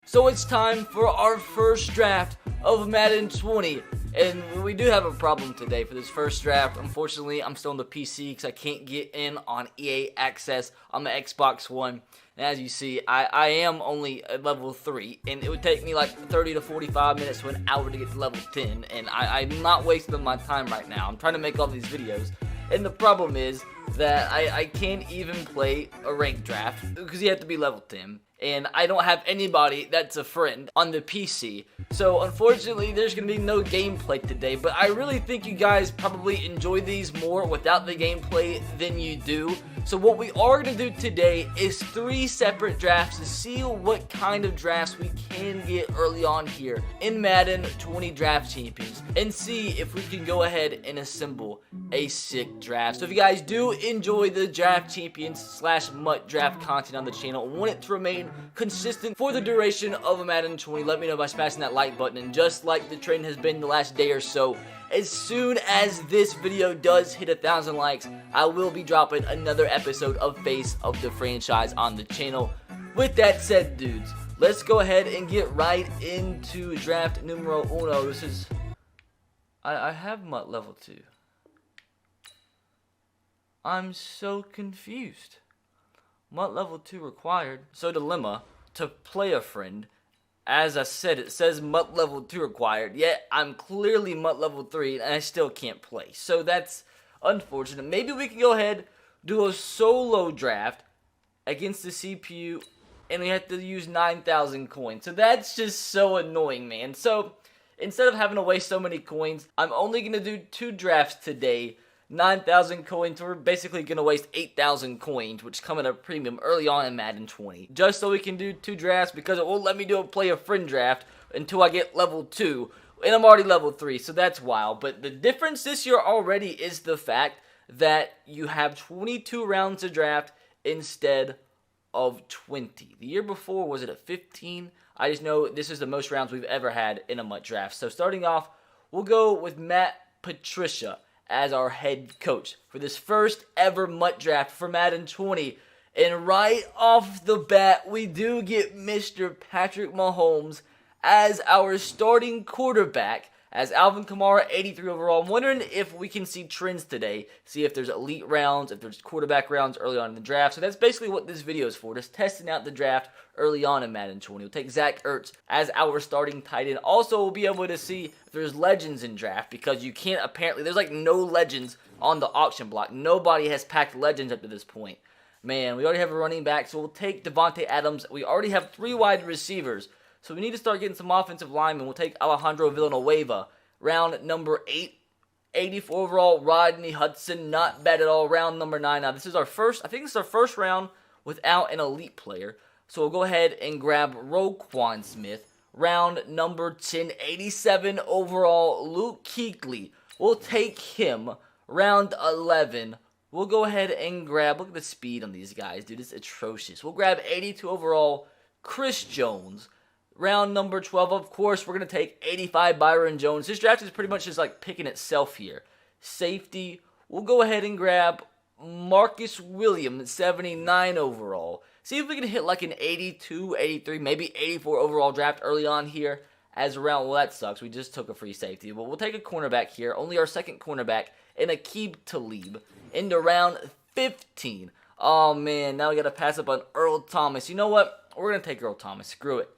So it's time for our first draft of Madden 20. And we do have a problem today for this first draft. Unfortunately, I'm still on the PC because I can't get in on EA Access on the Xbox One. And as you see, I am only at level 3. And it would take me like 30 to 45 minutes to an hour to get to level 10. And I'm not wasting my time right now. I'm trying to make all these videos. And the problem is that I can't even play a ranked draft because you have to be level 10. And I don't have anybody that's a friend on the PC. So unfortunately, there's going to be no gameplay today. But I really think you guys probably enjoy these more without the gameplay than you do. So what we are going to do today is 3 separate drafts to see what kind of drafts we can get early on here in Madden 20 Draft Champions. And see if we can go ahead and assemble a sick draft. So if you guys do enjoy the Draft Champions / MUT draft content on the channel, want it to remain consistent for the duration of a Madden 20, let me know by smashing that like button. And just like the trend has been the last day or so, as soon as this video does hit 1,000 likes, I will be dropping another episode of Face of the Franchise on the channel. With that said, dudes, let's go ahead and get right into draft numero uno. This is... I have MUT level 2. I'm so confused. MUT level 2 required. So dilemma, to play a friend. As I said, it says MUT level 2 required, yet I'm clearly MUT level 3 and I still can't play. So that's unfortunate. Maybe we can go ahead, do a solo draft against the CPU, and we have to use 9,000 coins. So that's just so annoying, man. So instead of having to waste so many coins, I'm only going to do 2 drafts today. 9,000 coins, we're basically going to waste 8,000 coins, which come at a premium early on in Madden 20. Just so we can do 2 drafts, because it won't let me do a play a friend draft until I get level 2. And I'm already level 3, so that's wild. But the difference this year already is the fact that you have 22 rounds to draft instead of 20. The year before, was it at 15? I just know this is the most rounds we've ever had in a MUT draft. So starting off, we'll go with Matt Patricia as our head coach for this first ever MUT draft for Madden 20. And right off the bat, we do get Mr. Patrick Mahomes as our starting quarterback, as Alvin Kamara, 83 overall. I'm wondering if we can see trends today, see if there's elite rounds, if there's quarterback rounds early on in the draft. So that's basically what this video is for, just testing out the draft early on in Madden 20. We'll take Zach Ertz as our starting tight end. Also, we'll be able to see if there's legends in draft, because you can't apparently, there's like no legends on the auction block. Nobody has packed legends up to this point. Man, we already have a running back, so we'll take Devontae Adams. We already have 3 wide receivers, so we need to start getting some offensive linemen. We'll take Alejandro Villanueva, round number 8. 84 overall, Rodney Hudson, not bad at all. Round number 9. Now, this is our first, I think this is our first round without an elite player. So we'll go ahead and grab Roquan Smith. Round number 10, 87 overall, Luke Kuechly. We'll take him. Round 11, we'll go ahead and grab, look at the speed on these guys, dude, it's atrocious. We'll grab 82 overall, Chris Jones. Round number 12, of course, we're going to take 85 Byron Jones. This draft is pretty much just like picking itself here. Safety, we'll go ahead and grab Marcus Williams, 79 overall. See if we can hit like an 82, 83, maybe 84 overall draft early on here as a round. Well, that sucks. We just took a free safety. But we'll take a cornerback here, only our second cornerback, and Aqib Talib into round 15. Oh, man, now we got to pass up on Earl Thomas. You know what? We're going to take Earl Thomas. Screw it.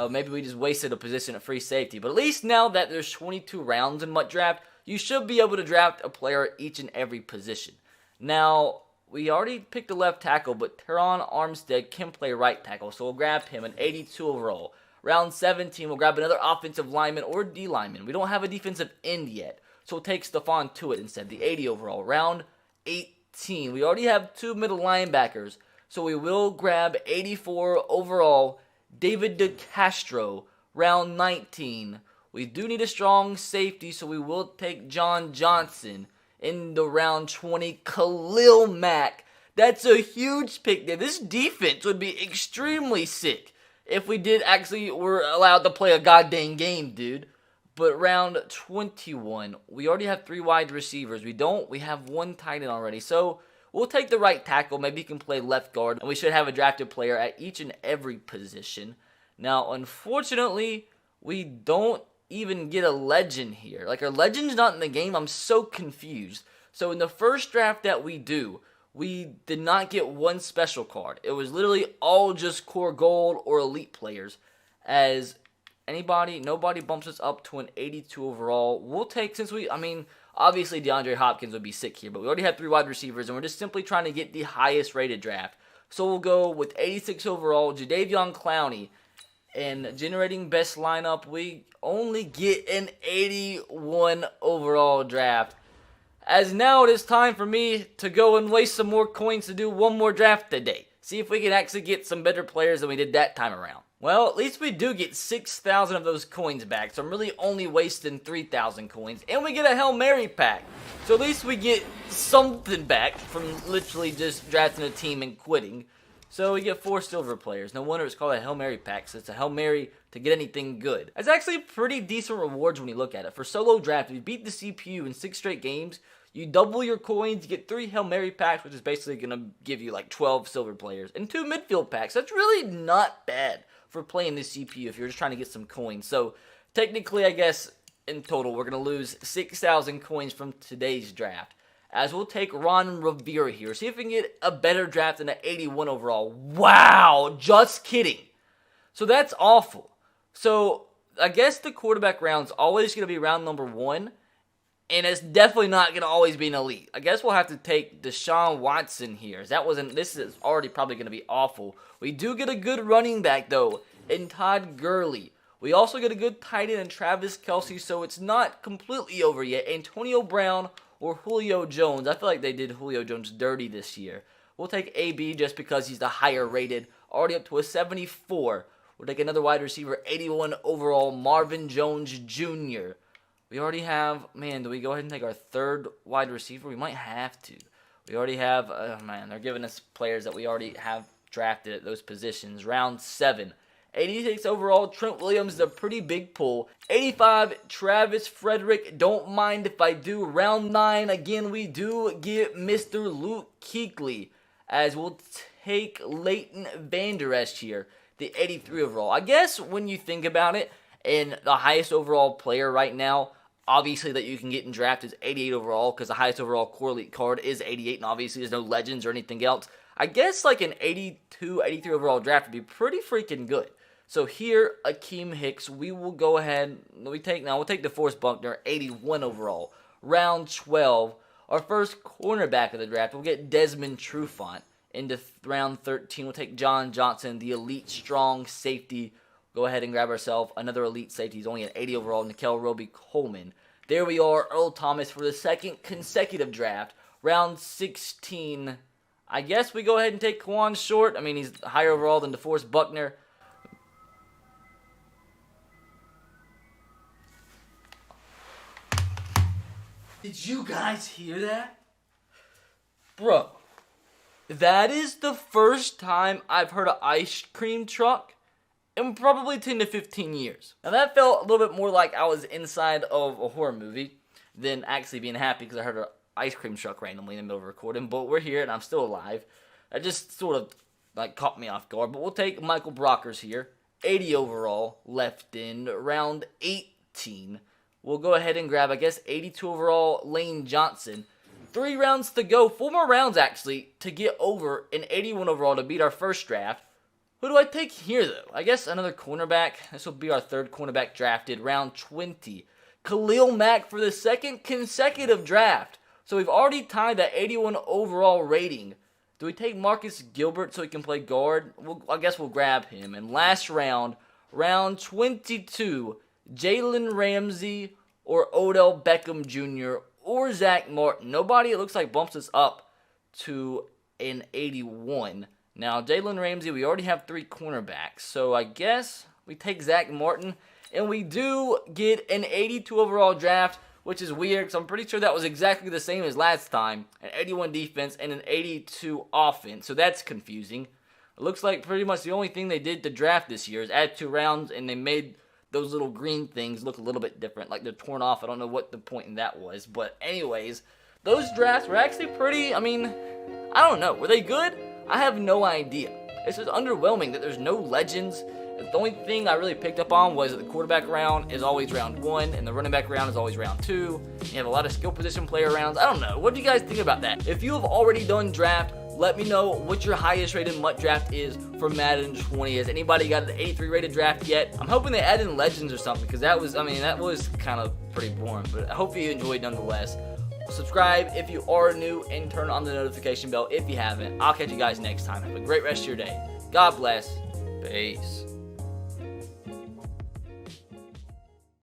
Maybe we just wasted a position at free safety. But at least now that there's 22 rounds in MUT draft, you should be able to draft a player at each and every position. Now, we already picked a left tackle, but Teron Armstead can play right tackle, so we'll grab him, an 82 overall. Round 17, we'll grab another offensive lineman or D lineman. We don't have a defensive end yet, so we'll take Stephon Tuitt instead, the 80 overall. Round 18, we already have 2 middle linebackers, so we will grab 84 overall, David DeCastro. Round 19, we do need a strong safety, so we will take John Johnson. In the round 20, Khalil Mack. That's a huge pick there. This defense would be extremely sick if we did actually were allowed to play a goddamn game, dude. But round 21, we already have 3 wide receivers. We have 1 tight end already. So we'll take the right tackle. Maybe he can play left guard. And we should have a drafted player at each and every position. Now, unfortunately, we don't even get a legend here. Like, our legend's not in the game. I'm so confused. So, in the first draft that we do, we did not get one special card. It was literally all just core gold or elite players. As nobody bumps us up to an 82 overall. We'll take, obviously DeAndre Hopkins would be sick here, but we already have 3 wide receivers, and we're just simply trying to get the highest rated draft. So we'll go with 86 overall, Jadeveon Clowney. And generating best lineup, we only get an 81 overall draft. As now it is time for me to go and waste some more coins to do one more draft today. See if we can actually get some better players than we did that time around. Well, at least we do get 6,000 of those coins back, so I'm really only wasting 3,000 coins. And we get a Hail Mary pack. So at least we get something back from literally just drafting a team and quitting. So we get 4 silver players. No wonder it's called a Hail Mary pack, so it's a Hail Mary to get anything good. It's actually pretty decent rewards when you look at it. For solo draft, if you beat the CPU in 6 straight games, you double your coins, you get 3 Hail Mary packs, which is basically going to give you like 12 silver players, and 2 midfield packs. That's really not bad for playing the CPU if you're just trying to get some coins. So technically, I guess, in total, we're going to lose 6,000 coins from today's draft. As we'll take Ron Rivera here. See if we can get a better draft than an 81 overall. Wow, just kidding. So that's awful. So I guess the quarterback round's always going to be round number 1. And it's definitely not going to always be an elite. I guess we'll have to take Deshaun Watson here. This is already probably going to be awful. We do get a good running back, though, in Todd Gurley. We also get a good tight end in Travis Kelce, so it's not completely over yet. Antonio Brown or Julio Jones. I feel like they did Julio Jones dirty this year. We'll take AB just because he's the higher rated. Already up to a 74. We'll take another wide receiver, 81 overall, Marvin Jones Jr. We already have, do we go ahead and take our 3rd wide receiver? We might have to. We already have, they're giving us players that we already have drafted at those positions. Round 7. 86 overall, Trent Williams is a pretty big pull. 85, Travis Frederick. Don't mind if I do. Round 9, again, we do get Mr. Luke Kuechly. As we'll take Leighton Vander Esch here, the 83 overall. I guess when you think about it, and the highest overall player right now, obviously that you can get in draft is 88 overall, because the highest overall core elite card is 88, and obviously there's no legends or anything else. I guess like an 82, 83 overall draft would be pretty freaking good. So here, Akeem Hicks, we will go ahead, we'll take DeForest Buckner, 81 overall. Round 12, our first cornerback of the draft, we'll get Desmond Trufant. Into round 13, we'll take John Johnson, the elite strong safety. Go ahead and grab ourselves another elite safety. He's only an 80 overall, Nickel Roby-Coleman. There we are, Earl Thomas for the 2nd consecutive draft. Round 16, I guess we go ahead and take Kawan Short. He's higher overall than DeForest Buckner. Did you guys hear that? Bro, that is the first time I've heard an ice cream truck in probably 10 to 15 years. Now that felt a little bit more like I was inside of a horror movie than actually being happy because I heard an ice cream truck randomly in the middle of recording. But we're here and I'm still alive. That just sort of caught me off guard. But we'll take Michael Brockers here. 80 overall, left end, round 18. We'll go ahead and grab, 82 overall, Lane Johnson. 3 rounds to go. 4 more rounds, actually, to get over an 81 overall to beat our first draft. Who do I take here, though? I guess another cornerback. This will be our 3rd cornerback drafted. Round 20. Khalil Mack for the 2nd consecutive draft. So we've already tied that 81 overall rating. Do we take Marcus Gilbert so he can play guard? I guess we'll grab him. And last round, round 22, Jalen Ramsey or Odell Beckham Jr. or Zach Martin. Nobody, it looks like, bumps us up to an 81. Now, Jalen Ramsey, we already have 3 cornerbacks. So I guess we take Zach Martin. And we do get an 82 overall draft, which is weird because I'm pretty sure that was exactly the same as last time. An 81 defense and an 82 offense. So that's confusing. It looks like pretty much the only thing they did to draft this year is add 2 rounds, and they made those little green things look a little bit different. Like they're torn off. I don't know what the point in that was. But anyways, those drafts were actually pretty, I don't know. Were they good? I have no idea. It's just underwhelming that there's no legends The only thing I really picked up on was that the quarterback round is always round 1, and the running back round is always round 2. You have a lot of skill position player rounds. I don't know. What do you guys think about that? If you have already done draft, let me know what your highest rated MUT draft is for Madden 20. Has anybody got an 83 rated draft yet? I'm hoping they add in legends or something, because that was kind of pretty boring, but I hope you enjoyed nonetheless. Subscribe if you are new, and turn on the notification bell if you haven't. I'll catch you guys next time. Have a great rest of your day. God bless. Peace.